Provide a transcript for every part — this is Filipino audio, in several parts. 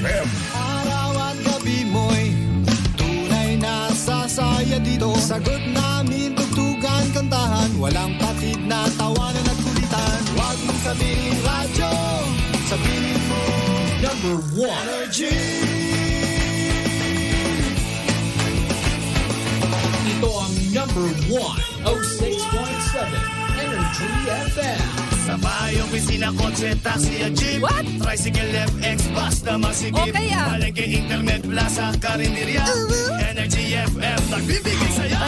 FM. Araw at gabi mo'y tunay na sasaya dito. Sagot namin, tugtugan, kantahan, walang patid na tawanan at kulitan. Huwag mong sabihin radyo, sabihin mo number 1 Energy. Ito ang number 1, 06.7 Energy FM. Sa bahay, opisina, kotse, taxi at jeep. What? Tricycle, FX, bus na masigip. O kaya? Palengke, internet, plaza, karinderya. Energy FM, nagbibigay sa'yo.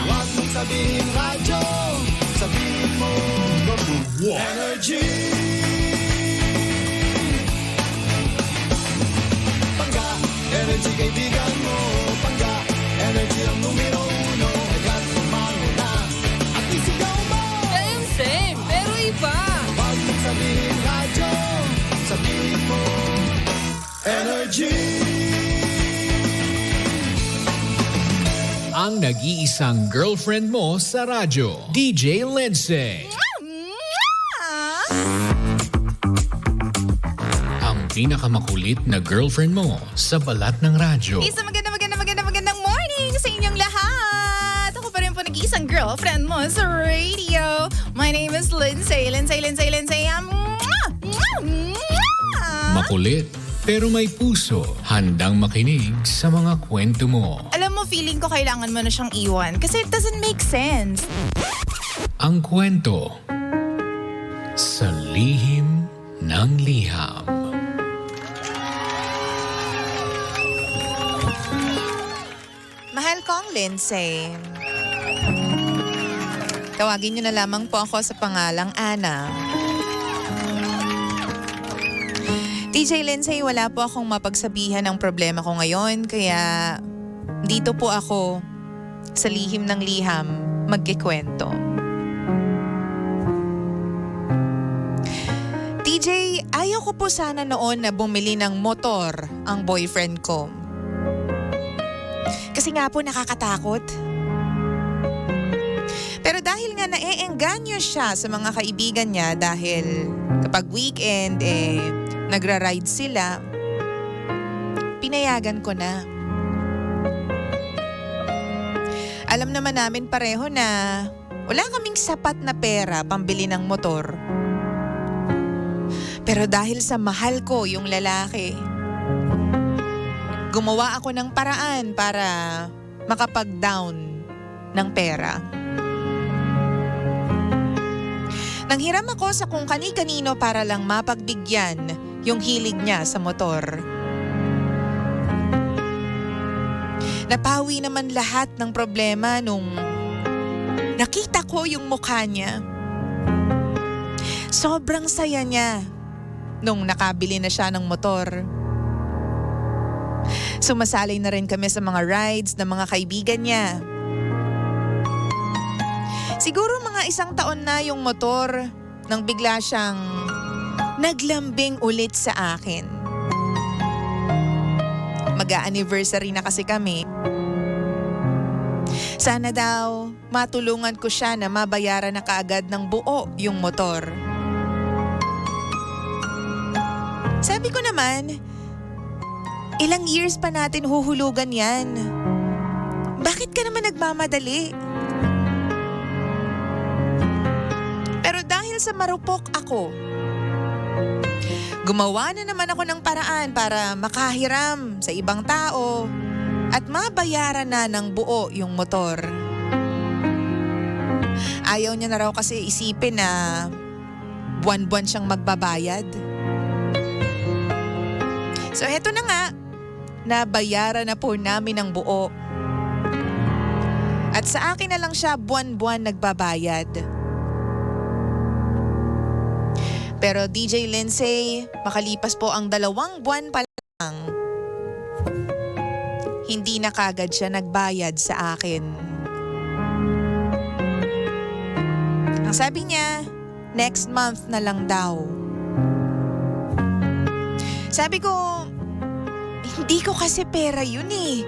Huwag mong sabihin radyo, sabihin mo number 1 Energy. Pangga, energy kaibigan mo. Pangga, energy ang numero 1. Agad pumalo na at isigaw mo. Same, pero iba. Huwag mong sabihin radyo, sabihin mo energy. Ang nag-iisang girlfriend mo sa radyo, DJ Lindsay. Ang pinakamakulit na girlfriend mo sa balat ng radyo. Isang magandang morning sa inyong lahat. Ako pa rin po nag-iisang girlfriend mo sa radio. My name is Lindsay. Makulit, pero may puso. Handang makinig sa mga kwento mo. Alam mo, feeling ko kailangan mo na siyang iwan kasi it doesn't make sense. Ang kwento sa lihim ng liham. Mahal kong Lindsay. Tawagin niyo na lamang po ako sa pangalang Ana. DJ Lindsay, wala po akong mapagsabihan ng problema ko ngayon, kaya dito po ako sa lihim ng liham magkikwento. DJ, ayaw ko po sana noon na bumili ng motor ang boyfriend ko. Kasi nga po nakakatakot. Pero dahil nga naeengganyo siya sa mga kaibigan niya dahil kapag weekend nagra-ride sila, pinayagan ko na. Alam naman namin pareho na wala kaming sapat na pera pambili ng motor. Pero dahil sa mahal ko yung lalaki, gumawa ako ng paraan para makapag-down ng pera. Nanghiram ako sa kung kani-kanino para lang mapagbigyan yung hilig niya sa motor. Napawi naman lahat ng problema nung nakita ko yung mukha niya. Sobrang saya niya nung nakabili na siya ng motor. Sumasali na rin kami sa mga rides ng mga kaibigan niya. Siguro mga 1 taon na yung motor nang bigla siyang naglambing ulit sa akin. Mag-a-anniversary na kasi kami. Sana daw matulungan ko siya na mabayaran na kaagad ng buo yung motor. Sabi ko naman, ilang years pa natin huhulugan yan. Bakit ka naman nagmamadali? Pero dahil sa marupok ako, gumawa na naman ako ng paraan para makahiram sa ibang tao at mabayaran na ng buo yung motor. Ayaw niya na raw kasi isipin na buwan-buwan siyang magbabayad. So eto na nga, nabayaran na po namin ng buo. At sa akin na lang siya buwan-buwan nagbabayad. Pero DJ Lindsay, makalipas po ang 2 buwan pa lang, hindi na kagad siya nagbayad sa akin. Ang sabi niya, next month na lang daw. Sabi ko, hindi ko kasi pera yun eh.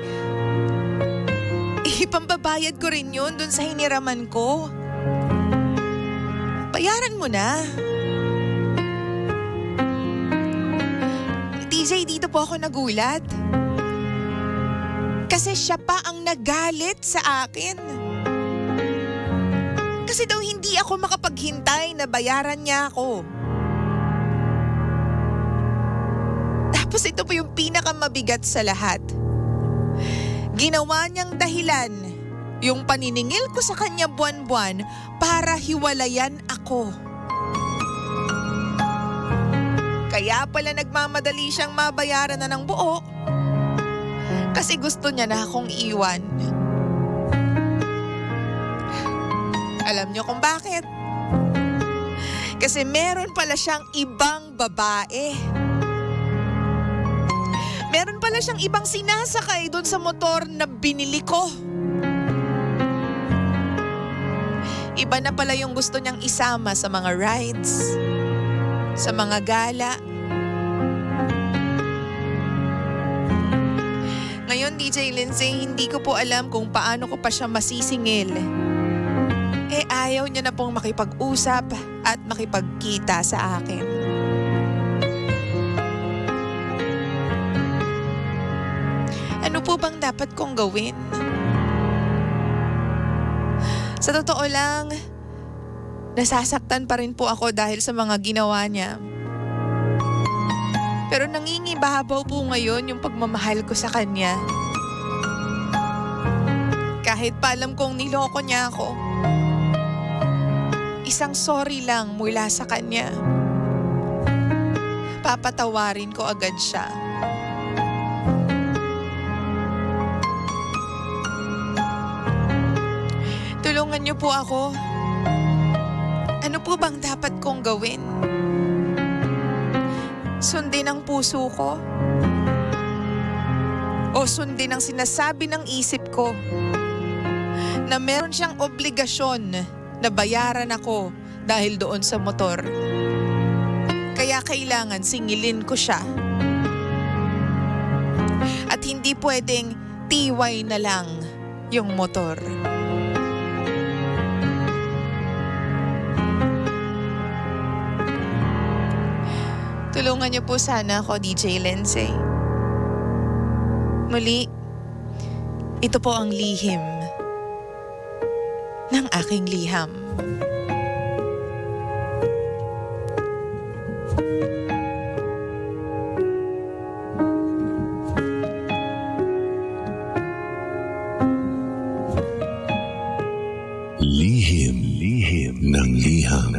Ipambabayad ko rin yun dun sa hiniraman ko. Bayaran mo na. DJ, dito po ako nagulat. Kasi siya pa ang nagalit sa akin. Kasi daw hindi ako makapaghintay na bayaran niya ako. Tapos ito po yung pinakamabigat sa lahat. Ginawa niyang dahilan yung paniningil ko sa kanya buwan-buwan para hiwalayan ako. Kaya pala nagmamadali siyang mabayaran na ng buo. Kasi gusto niya na akong iwan. Alam niyo kung bakit? Kasi meron pala siyang ibang babae. Meron pala siyang ibang sinasakay doon sa motor na binili ko. Iba na pala yung gusto niyang isama sa mga rides, sa mga gala. Ngayon, DJ Lindsay, hindi ko po alam kung paano ko pa siya masisingil. Ayaw niya na pong makipag-usap at makipagkita sa akin. Ano po bang dapat kong gawin? Sa totoo lang, nasasaktan pa rin po ako dahil sa mga ginawa niya. Pero nangingibabaw po ngayon yung pagmamahal ko sa kanya. Kahit pa alam kong niloko niya ako. Isang sorry lang mula sa kanya. Papatawarin ko agad siya. Tulungan niyo po ako. Ano po bang dapat kong gawin? Sundin ang puso ko? O sundin ang sinasabi ng isip ko na meron siyang obligasyon na bayaran ako dahil doon sa motor. Kaya kailangan singilin ko siya. At hindi pwedeng tiway na lang yung motor. Tulungan niyo po sana ako, DJ Lindsay. Muli, ito po ang lihim ng aking liham. Lihim ng liham.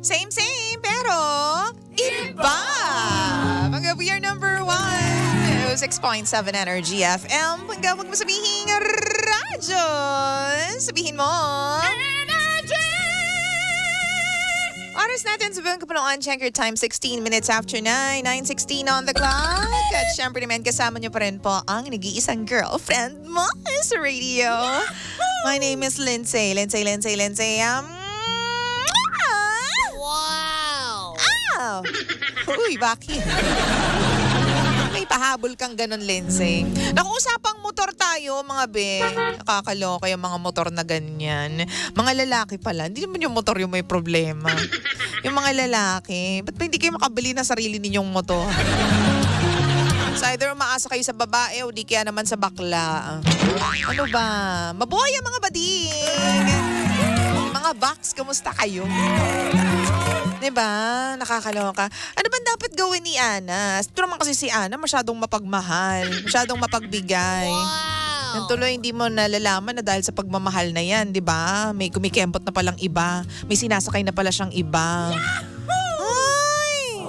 Same, pero iba! Pagka we are number 1, 6.7 Energy FM. Pagka wag mo sabihin radyo, sabihin mo Energy! Oras natin sa buong kapunuan, check your time, 16 minutes after 9, 9:16 on the clock. At syempre naman kasama niyo pa rin po ang nag-iisang girlfriend mo sa radio. My name is Lindsay. Uy, bakit? May pahabol kang ganun, Lindsay. Naku-usapang motor tayo, mga be. Nakakaloka yung mga motor na ganyan. Mga lalaki pala. Hindi naman yung motor yung may problema. Yung mga lalaki, ba't ba hindi kayo makabili na sarili ninyong motor? So either umaasa kayo sa babae o di kaya naman sa bakla. Ano ba? Mabuhay ang mga bading! Mga box, kamusta kayo? Diba? Nakakaloka. Ano ba dapat gawin ni Ana? Ito naman kasi si Ana masyadong mapagmahal, masyadong mapagbigay. Yung tuloy hindi mo nalalaman na dahil sa pagmamahal na yan, di ba? May kumikempot na palang iba. May sinasakay na pala siyang iba. Ay!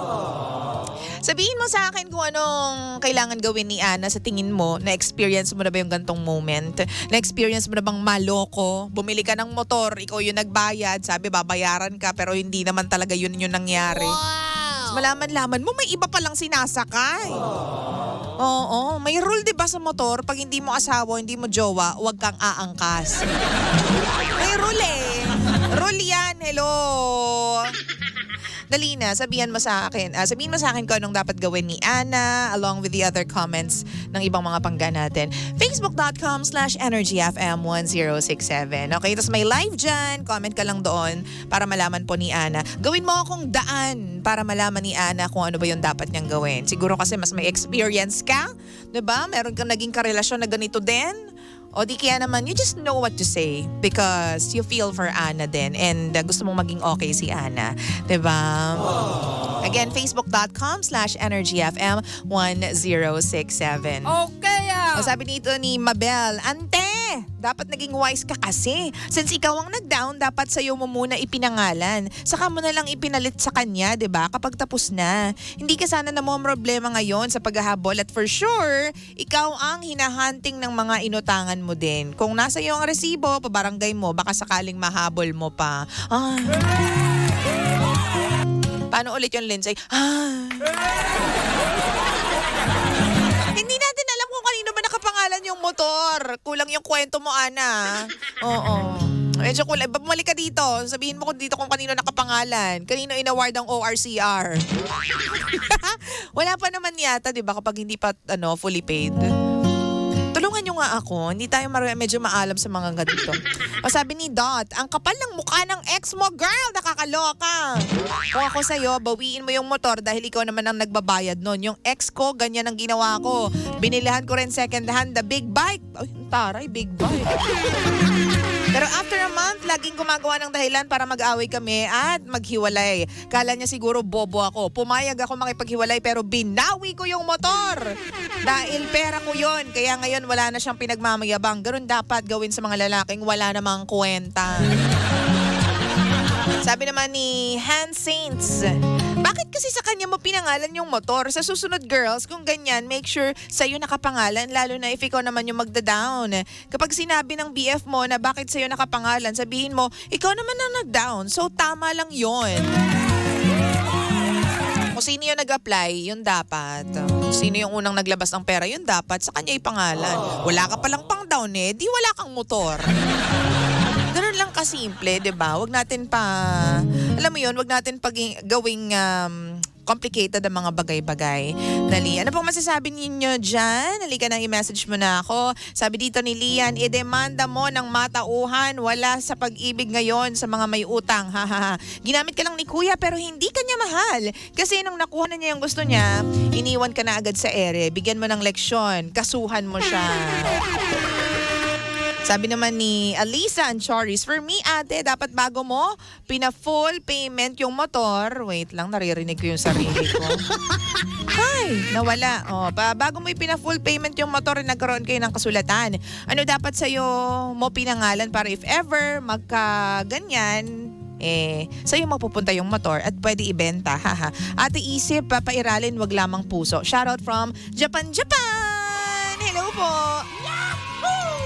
Sabihin mo sa akin kung anong kailangan gawin ni Ana sa tingin mo. Na-experience mo na ba yung gantong moment? Na-experience mo na bang maloko? Bumili ka ng motor, ikaw yung nagbayad, sabi babayaran ka pero hindi naman talaga yun yung nangyari. Wow! Malaman-laman mo may iba palang sinasakay. Oo, may rule 'di ba sa motor, pag hindi mo asawa, hindi mo jowa, huwag kang aangkas. May rule eh. Rule yan, hello. Dali na, sabihin mo sa akin kung anong dapat gawin ni Ana along with the other comments ng ibang mga pangga natin. Facebook.com/EnergyFM1067. Okay, tapos may live dyan. Comment ka lang doon para malaman po ni Ana. Gawin mo akong daan para malaman ni Ana kung ano ba yung dapat niyang gawin. Siguro kasi mas may experience ka, 'di ba? Meron kang naging karelasyon na ganito din. O di kaya naman, you just know what to say because you feel for Ana din and gusto mong maging okay si Ana. Diba? Again, facebook.com/EnergyFM1067. Okay O sabi nito ni Mabel, Ante, dapat naging wise ka kasi. Since ikaw ang nag-down, dapat sa'yo mo muna ipinangalan. Saka mo na lang ipinalit sa kanya, 'di ba? Kapag tapos na. Hindi ka sana na mo problema ngayon sa paghahabol at for sure, ikaw ang hinahunting ng mga inutangan mo din. Kung nasa iyo ang resibo, pabarangay mo, baka sakaling mahabol mo pa. Paano ulit yung Lindsay? Hindi natin alam kung kanino ba nakapangalan yung motor. Kulang yung kwento mo, Ana. Oo. Medyo kulang. Bumalik ka dito. Sabihin mo kung dito kung kanino nakapangalan. Kanino inaward ang ORCR. Wala pa naman yata, di ba, kapag hindi pa fully paid. Tulungan nyo nga ako. Hindi tayo medyo maalam sa mga ganito. O sabi ni Dot, ang kapal ng mukha ng ex mo, girl, nakakaloka. Kung ako sa'yo, bawiin mo yung motor dahil ikaw naman ang nagbabayad nun. Yung ex ko, ganyan ang ginawa ko. Binilihan ko rin second hand, the big bike. Ay, taray, big bike. Pero after a month, laging gumagawa ng dahilan para mag-away kami at maghiwalay. Kala niya siguro bobo ako. Pumayag ako makipaghiwalay pero binawi ko yung motor. Dahil pera ko yon. Kaya ngayon wala na siyang pinagmamayabang. Ganun dapat gawin sa mga lalaking wala namang kwenta. Sabi naman ni Han Saints, bakit kasi sa kanya mo pinangalan yung motor? Sa susunod, girls, kung ganyan, make sure sa'yo nakapangalan, lalo na if ikaw naman yung magda-down. Kapag sinabi ng BF mo na bakit sa'yo nakapangalan, sabihin mo, ikaw naman ang nag-down. So, tama lang yon. Kung sino yung nag-apply, yun dapat. Kung sino yung unang naglabas ng pera, yun dapat. Sa kanya ipangalan. Wala ka palang pang-down di wala kang motor. Ganun lang kasimple, 'di ba? Wag natin alam mo 'yun, wag natin gawing complicated ang mga bagay-bagay. Dali, ano pong masasabi ninyo dyan? Halika na, i-message mo na ako. Sabi dito ni Lian, idemanda mo ng matauhan, wala sa pag-ibig ngayon sa mga may utang. Ginamit ka lang ni kuya pero hindi ka niya mahal. Kasi nung nakuha na niya yung gusto niya, iniwan ka na agad sa ere. Bigyan mo ng leksyon, kasuhan mo siya. Sabi naman ni Alisa Anchoris, for me ate, dapat bago mo pina-full payment yung motor. Wait lang, naririnig ko yung sarili ko. Ay, nawala. Bago mo pina-full payment yung motor, nagkaroon kayo ng kasulatan. Ano dapat sa'yo mo pinangalan para if ever magka-ganyan, sa'yo mapupunta yung motor at pwede ibenta. Ate isip, papairalin, wag lamang puso. Shoutout from Japan, Japan! Hello po!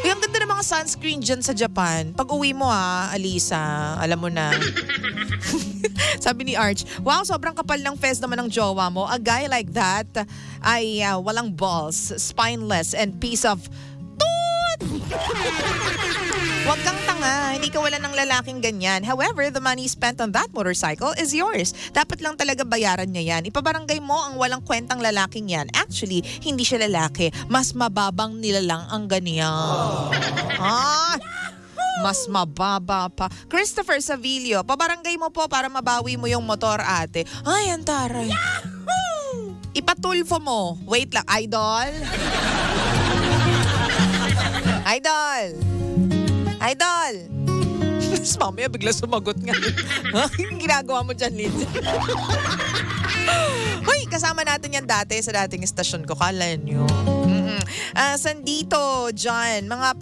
Uy, ang ganda ng mga sunscreen dyan sa Japan. Pag uwi mo Alisa, alam mo na. Sabi ni Arch, wow, sobrang kapal ng fez naman ng jowa mo. A guy like that ay walang balls, spineless, and piece of toot! Huwag kang tanga, hindi ka wala ng lalaking ganyan. However, the money spent on that motorcycle is yours. Dapat lang talaga bayaran niya yan. Ipabarangay mo ang walang kwentang lalaking yan. Actually, hindi siya lalaki. Mas mababang nila lang ang ganyan. Mas mababa pa. Christopher Savilio, pabarangay mo po para mabawi mo yung motor, ate. Ay, ang taray. Ipatulfo mo. Wait lang, idol. Idol! Mamaya bigla sumagot nga. Yung ginagawa mo dyan, Lindsay. Hoy, kasama natin yan dati sa dating estasyon ko. Kala nyo. Sandito, John, mga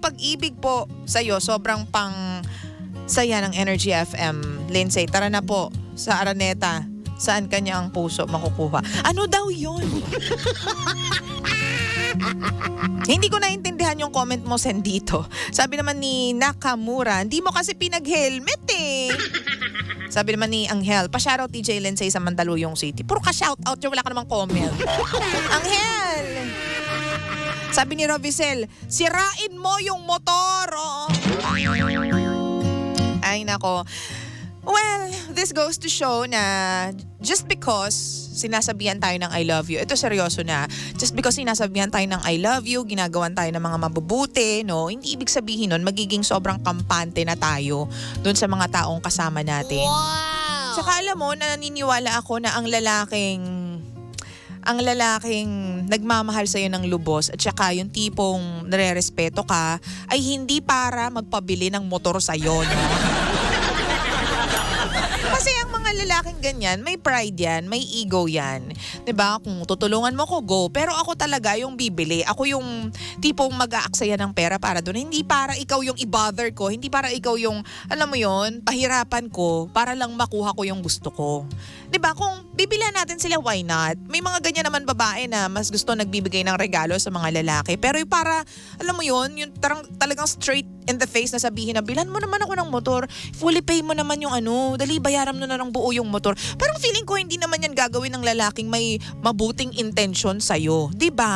pag-ibig po sa'yo, sobrang pang saya ng Energy FM. Lindsay, tara na po sa Araneta. Saan kanya ang puso makukuha? Ano daw yun? Hindi ko naintindihan yung comment mo, Sendito. Sabi naman ni Nakamura, hindi mo kasi pinag-helmet Sabi naman ni Angel, pa-shoutout TJ Lindsay sa Mandaluyong City. Puro ka shoutout, wala ka namang comment. Angel! Sabi ni Rovicel, sirain mo yung motor. Ay nako. Well, this goes to show na just because sinasabihan tayo ng I love you, ito seryoso na, just because sinasabihan tayo ng I love you, ginagawan tayo ng mga mabubuti, no, hindi ibig sabihin nun magiging sobrang kampante na tayo dun sa mga taong kasama natin. Wow! Saka alam mo, naniniwala ako na ang lalaking nagmamahal sa'yo ng lubos at saka yung tipong nare-respeto ka ay hindi para magpabili ng motor sa'yo, no? Kasi ang mga lalaking ganyan, may pride yan, may ego yan. 'Di ba? Kung tutulungan mo ko, go. Pero ako talaga yung bibili. Ako yung tipong mag-aaksaya ng pera para doon. Hindi para ikaw yung i-bother ko. Hindi para ikaw yung, alam mo yon, pahirapan ko para lang makuha ko yung gusto ko. 'Di ba? Kung bibilihan natin sila, why not? May mga ganyan naman babae na mas gusto nagbibigay ng regalo sa mga lalaki. Pero yung para, alam mo yon, yung talagang straight in the face na sabihin na, bilhan mo naman ako ng motor, fully pay mo naman yung dali bayaran mo na ng buo yung motor. Parang feeling ko hindi naman yan gagawin ng lalaking may mabuting intention sa'yo. Diba?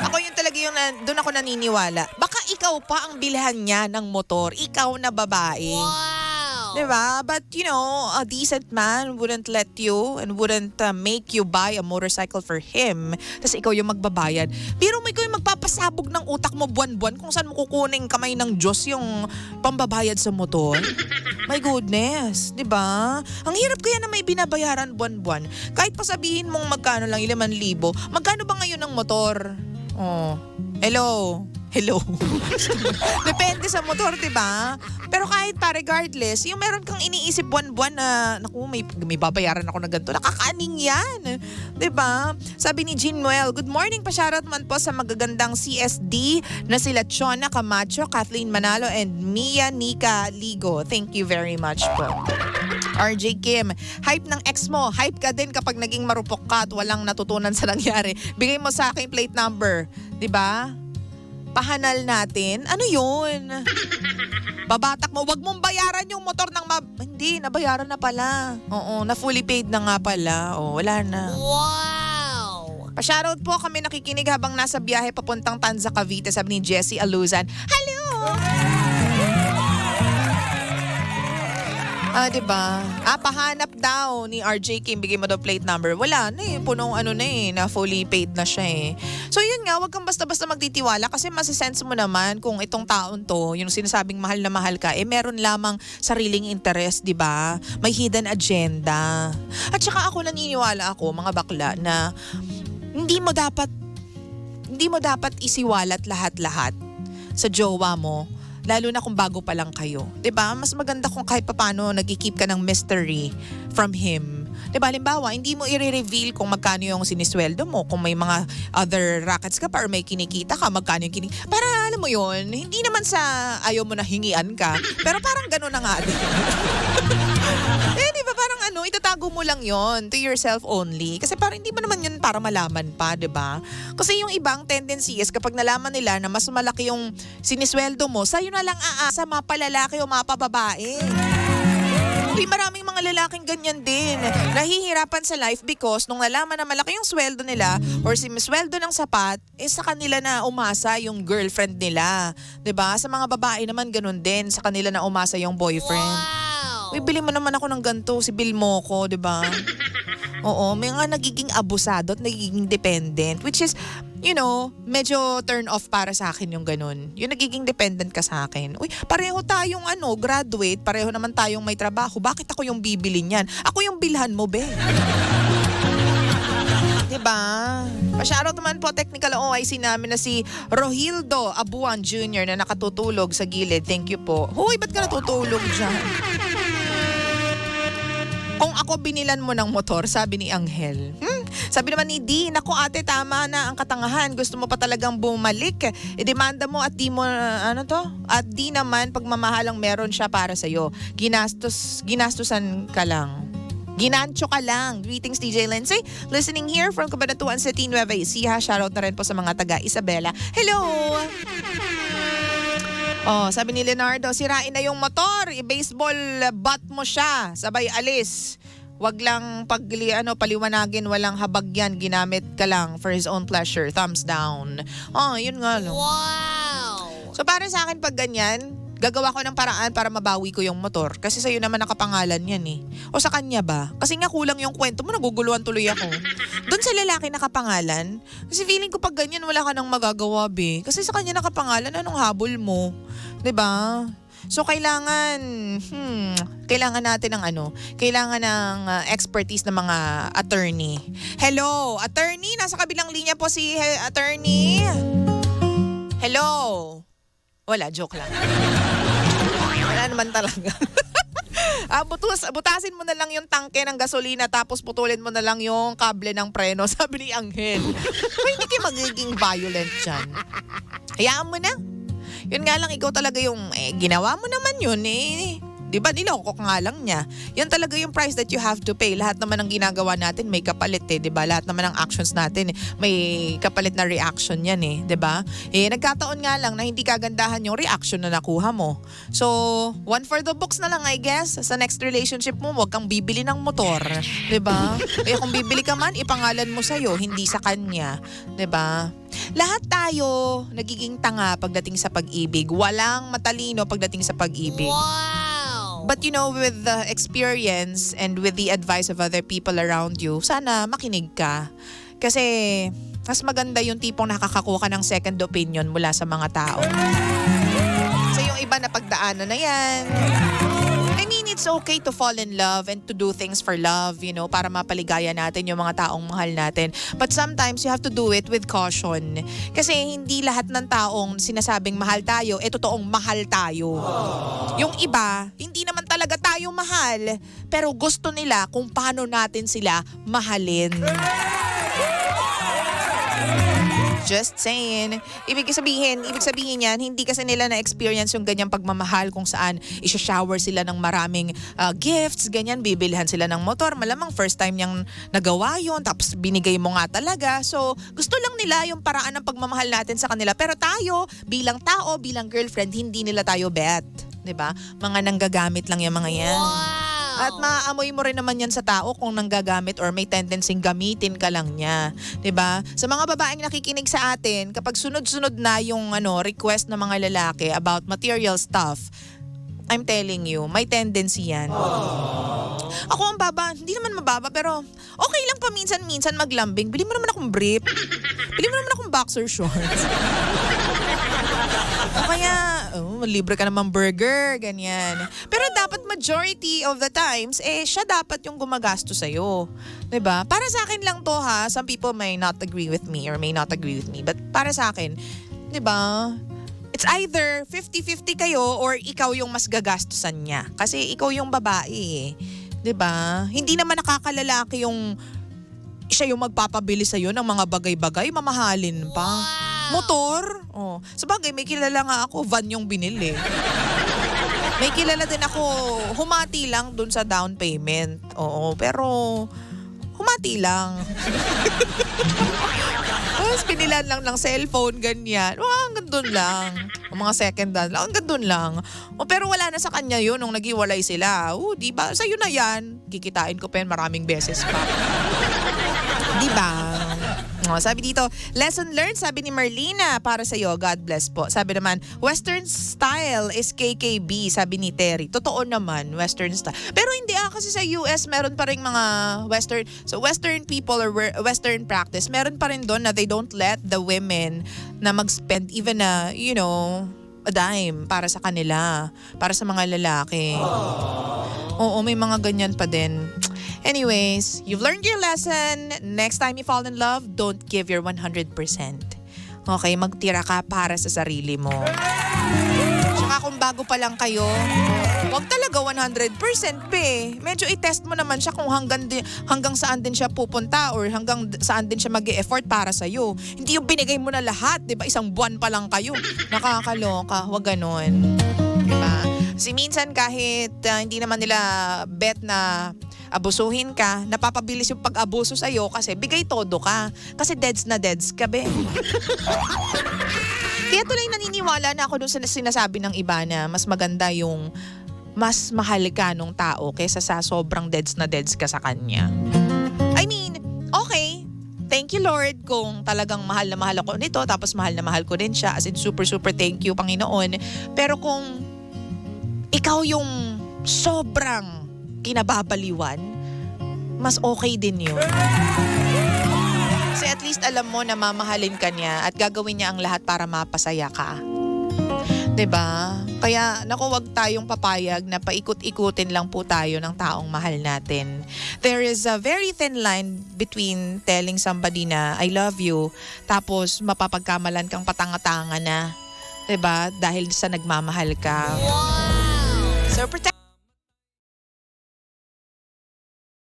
Ako yun talaga yung, doon ako naniniwala. Baka ikaw pa ang bilhan niya ng motor, ikaw na babae. Wow! Diba? But you know, a decent man wouldn't let you and wouldn't make you buy a motorcycle for him. Tapos ikaw yung magbabayad. Pero may ikaw yung magpapasabog ng utak mo buwan-buwan kung saan mo kukunin kamay ng Diyos yung pambabayad sa motor. My goodness, di ba? Ang hirap kaya na may binabayaran buwan-buwan. Kahit pa sabihin mong magkano lang, 5,000, magkano ba ngayon ng motor? Oh, hello. Depende sa motor, di ba? Pero kahit pa regardless, yung meron kang iniisip buwan-buwan na, naku, may babayaran ako na ganito. Nakakaaning yan. Di ba? Sabi ni Jean Noel, good morning, pa-shoutout man po sa magagandang CSD na sila Chona Camacho, Kathleen Manalo, and Mia Nika Ligo. Thank you very much po. RJ Kim, hype ng ex mo. Hype ka din kapag naging marupok ka at walang natutunan sa nangyari. Bigay mo sa akin plate number. Di ba? Pahanal natin. Ano yun? Babatak mo. Wag mong bayaran yung motor ng Hindi, nabayaran na pala. Oo, na fully paid na nga pala. Oo, wala na. Wow! Pa-shoutout po, kami nakikinig habang nasa biyahe papuntang Tanza, Cavite, sabi ni Jessie Aluzan. Hello! Diba? Pahanap daw ni RJ Kim, bigay mo daw plate number. Wala na punong na fully paid na siya eh. So yun nga, wag kang basta-basta magtitiwala kasi masisense mo naman kung itong taon to, yung sinasabing mahal na mahal ka, meron lamang sariling interest, diba? May hidden agenda. At saka ako naniniwala ako, mga bakla, na hindi mo dapat isiwalat lahat-lahat sa jowa mo. Lalo na kung bago pa lang kayo. 'Di ba? Mas maganda kung kahit papaano nagki-keep ka ng mystery from him. 'Di ba? Halimbawa, hindi mo i-reveal kung magkano yung sinisweldo mo, kung may mga other rackets ka pa or may kinikita ka, magkano yung para alam mo 'yon, hindi naman sa ayaw mo na hingian ka, pero parang gano'n na nga din. Di ba? Parang itatago mo lang yon to yourself only. Kasi parang hindi mo naman yun para malaman pa, di ba? Kasi yung ibang tendency is kapag nalaman nila na mas malaki yung sinisweldo mo, sa'yo na lang aasa mapalalaki o mapababae. Uy, maraming mga lalaking ganyan din. Nahihirapan sa life because nung nalaman na malaki yung sweldo nila or sinisweldo ng sapat, sa kanila na umasa yung girlfriend nila. 'Di ba? Sa mga babae naman ganun din, sa kanila na umasa yung boyfriend. Uy, bili mo naman ako ng ganito, si bill mo ko, 'di ba? Oo, may nga nagiging abusado at nagiging dependent, which is, medyo turn off para sa akin yung ganun. Yung nagiging dependent ka sa akin. Uy, pareho tayong graduate, pareho naman tayong may trabaho. Bakit ako yung bibili niyan? Ako yung bilhan mo, be. Diba? Pa-shoutout naman po, technical OIC namin na si Rohildo Abuan Jr. na nakatutulog sa gilid. Thank you po. Huy, ba't ka natutulog dyan? Kung ako binilan mo ng motor, sabi ni Angel. Sabi naman ni D, naku ate, tama na ang katangahan. Gusto mo pa talagang bumalik. Idemanda mo at di mo, At di naman pagmamahalang meron siya para sa'yo. Ginastusan ka lang. Ginancho ka lang. Greetings, DJ Lindsay. Listening here from Cabanatuan City, Nueva Ecija. Shoutout na rin po sa mga taga Isabela. Hello! Oh, sabi ni Leonardo, sirain na yung motor. I-baseball bat mo siya. Sabay alis. Wag lang paliwanagin, walang habag yan. Ginamit ka lang for his own pleasure. Thumbs down. Oh, yun nga lang. Wow! So para sa akin pag ganyan, Gagawa ko ng paraan para mabawi ko yung motor. Kasi sa'yo naman nakapangalan yan eh. O sa kanya ba? Kasi nga kulang yung kwento mo, naguguluhan tuloy ako. Doon sa lalaki nakapangalan, kasi feeling ko pag ganyan wala ka nang magagawa, be. Kasi sa kanya nakapangalan, anong habol mo? 'Di ba? So kailangan natin ng kailangan ng expertise ng mga attorney. Hello, attorney, nasa kabilang linya po si attorney. Hello. Wala, joke lang. Wala naman talaga. Butasin mo na lang yung tangke ng gasolina tapos putulin mo na lang yung kable ng preno, sabi ni Angel. Hindi kayo magiging violent dyan. Hayaan mo na. Yun nga lang, ikaw talaga yung, ginawa mo naman yun eh. Diba, niloko ka nga lang niya. Yan talaga yung price that you have to pay. Lahat naman ng ginagawa natin may kapalit eh, diba? Lahat naman ng actions natin may kapalit na reaction yan eh, diba? Nagkataon nga lang na hindi kagandahan yung reaction na nakuha mo. So, one for the books na lang I guess. Sa next relationship mo, huwag kang bibili ng motor, diba? Kaya kung bibili ka man, ipangalan mo sa'yo, hindi sa kanya, diba? Lahat tayo nagiging tanga pagdating sa pag-ibig. Walang matalino pagdating sa pag-ibig. But you know, with the experience and with the advice of other people around you, sana makinig ka. Kasi mas maganda yung tipong nakakakuha ka ng second opinion mula sa mga tao. Sa yung iba na pagdaanan na yan. I mean, it's okay to fall in love and to do things for love, you know, para mapaligaya natin yung mga taong mahal natin. But sometimes you have to do it with caution. Kasi hindi lahat ng taong sinasabing mahal tayo, totoong mahal tayo. Yung iba, hindi naman talaga tayo mahal, pero gusto nila kung paano natin sila mahalin. Just saying. Ibig sabihin yan, hindi kasi nila na-experience yung ganyang pagmamahal kung saan isha-shower sila ng maraming gifts, ganyan, bibilhan sila ng motor. Malamang first time niyang nagawa yun, tapos binigay mo nga talaga. So, gusto lang nila yung paraan ng pagmamahal natin sa kanila. Pero tayo, bilang tao, bilang girlfriend, hindi nila tayo bet. 'Di ba? Mga nanggagamit lang yung mga yan. At maaamoy mo rin naman yan sa tao kung nanggagamit or may tendency gamitin ka lang niya. 'Di ba? Sa mga babaeng nakikinig sa atin, kapag sunod-sunod na yung request ng mga lalaki about material stuff, I'm telling you, may tendency yan. Ako ang baba, hindi naman mababa pero okay lang pa minsan-minsan maglambing. Bili mo naman akong brief. Bili mo naman akong boxer shorts. O kaya, libre ka naman burger, ganyan. Pero dapat majority of the times, siya dapat yung gumagastos sa'yo. 'Di ba? Para sa akin lang to ha. Some people may not agree with me or may not agree with me. But para sa akin, 'di ba? It's either 50-50 kayo or ikaw yung mas gagastusan niya. Kasi ikaw yung babae eh. 'Di ba? Hindi naman nakakalalaki yung siya yung magpapabili sa'yo ng mga bagay-bagay, mamahalin pa. Motor? Oh. Sabagay, may kilala nga ako, van yung binili. May kilala din ako, humati lang dun sa down payment. Oo, pero humati lang. Tapos pinilan lang ng cellphone, ganyan. Hanggang dun lang. O mga second hand lang, hanggang dun lang. Pero wala na sa kanya yun nung naghiwalay sila. Di ba? Sa'yo na yan. Kikitain ko pa yan maraming beses pa. Di ba? Sabi dito, lesson learned, sabi ni Marlina, para sa'yo, God bless po. Sabi naman, Western style is KKB, sabi ni Terry. Totoo naman, Western style. Pero hindi kasi sa US, meron pa rin mga Western people or Western practice, meron pa rin doon na they don't let the women na mag-spend even a dime para sa kanila, para sa mga lalaki. Oo, may mga ganyan pa din. Anyways, you've learned your lesson. Next time you fall in love, don't give your 100%. Okay, magtira ka para sa sarili mo. Tsaka kung bago pa lang kayo, wag talaga 100% pe. Medyo i-test mo naman siya kung hanggang saan din siya pupunta or hanggang saan din siya mag-e-effort para sa'yo. Hindi yung binigay mo na lahat, di ba? Isang buwan pa lang kayo. Nakakaloka, wag ganon. Di ba? Kasi minsan kahit hindi naman nila bet na abusuhin ka, napapabilis yung pag-abuso sa'yo kasi bigay todo ka. Kasi deads na deads ka, be. Kaya tuloy naniniwala na ako dun sa sinasabi ng iba na mas maganda yung mas mahal ka nung tao kaysa sa sobrang deads na deads ka sa kanya. I mean, okay. Thank you, Lord, kung talagang mahal na mahal ako nito tapos mahal na mahal ko din siya. As in, super, super thank you, Panginoon. Pero kung ikaw yung sobrang kinababaliwan, mas okay din yun. Kasi at least alam mo na mamahalin ka niya at gagawin niya ang lahat para mapasaya ka. 'Di ba? Kaya naku, wag tayong papayag na paikot-ikutin lang po tayo ng taong mahal natin. There is a very thin line between telling somebody na I love you tapos mapapagkamalan kang patanga-tanga na, 'di ba? Dahil sa nagmamahal ka. So protect